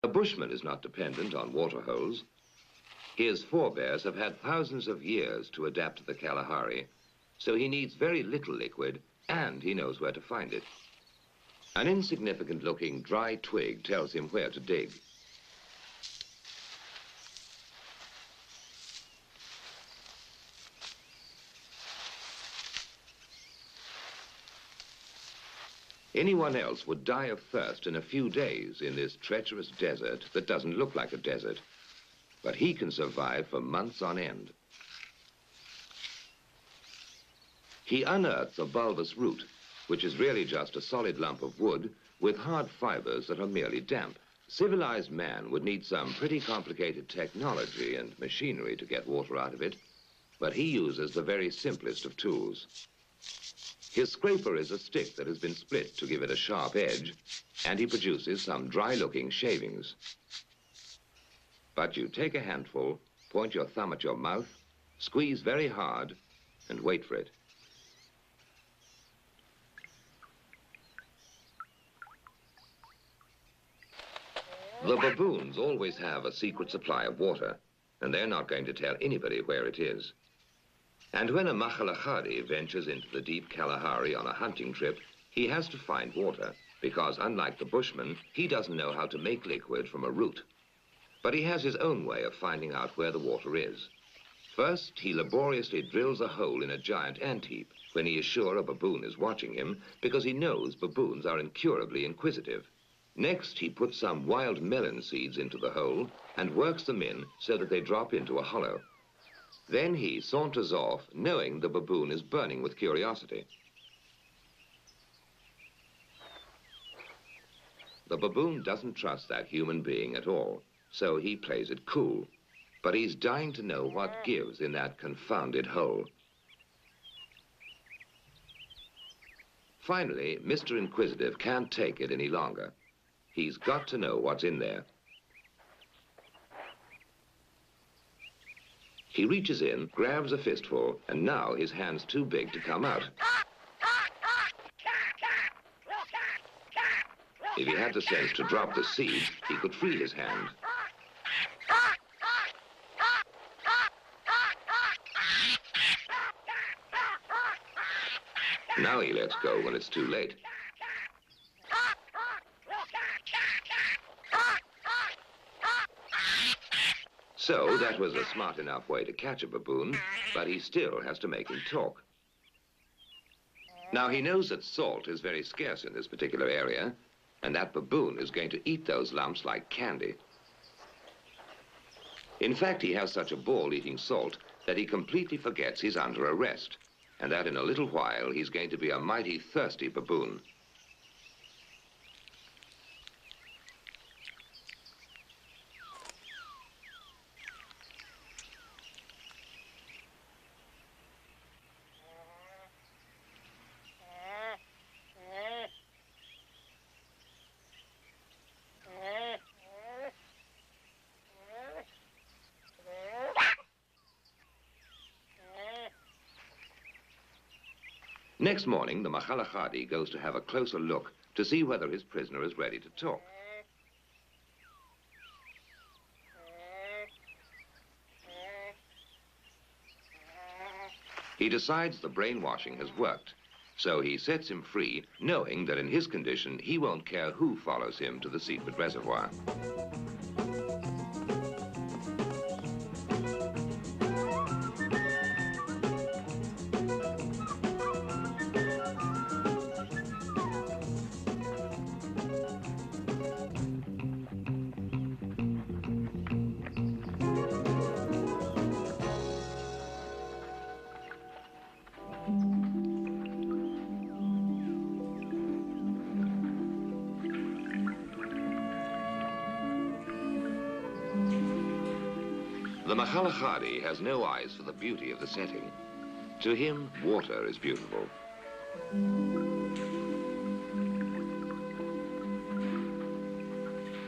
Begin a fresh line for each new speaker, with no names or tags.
A bushman is not dependent on water holes. His forebears have had thousands of years to adapt to the Kalahari, so he needs very little liquid, and he knows where to find it. An insignificant-looking dry twig tells him where to dig. Anyone else would die of thirst in a few days in this treacherous desert that doesn't look like a desert. But he can survive for months on end. He unearths a bulbous root, which is really just a solid lump of wood with hard fibers that are merely damp. Civilized man would need some pretty complicated technology and machinery to get water out of it, but he uses the very simplest of tools. His scraper is a stick that has been split to give it a sharp edge, and he produces some dry-looking shavings. But you take a handful, point your thumb at your mouth, squeeze very hard, and wait for it. The baboons always have a secret supply of water, and they're not going to tell anybody where it is. And when a Makhalachari ventures into the deep Kalahari on a hunting trip, he has to find water, because unlike the bushman, he doesn't know how to make liquid from a root. But he has his own way of finding out where the water is. First, he laboriously drills a hole in a giant ant heap when he is sure a baboon is watching him, because he knows baboons are incurably inquisitive. Next, he puts some wild melon seeds into the hole and works them in so that they drop into a hollow. Then he saunters off, knowing the baboon is burning with curiosity. The baboon doesn't trust that human being at all, so he plays it cool. But he's dying to know what gives in that confounded hole. Finally, Mr. Inquisitive can't take it any longer. He's got to know what's in there. He reaches in, grabs a fistful, and now his hand's too big to come out. If he had the sense to drop the seed, he could free his hand. Now he lets go when it's too late. So that was a smart enough way to catch a baboon, but he still has to make him talk. Now he knows that salt is very scarce in this particular area, and that baboon is going to eat those lumps like candy. In fact, he has such a ball eating salt that he completely forgets he's under arrest, and that in a little while he's going to be a mighty thirsty baboon. Next morning, the Makhalachari goes to have a closer look to see whether his prisoner is ready to talk. He decides the brainwashing has worked, so he sets him free, knowing that in his condition, he won't care who follows him to the secret reservoir. The Makhalachari has no eyes for the beauty of the setting. To him, water is beautiful.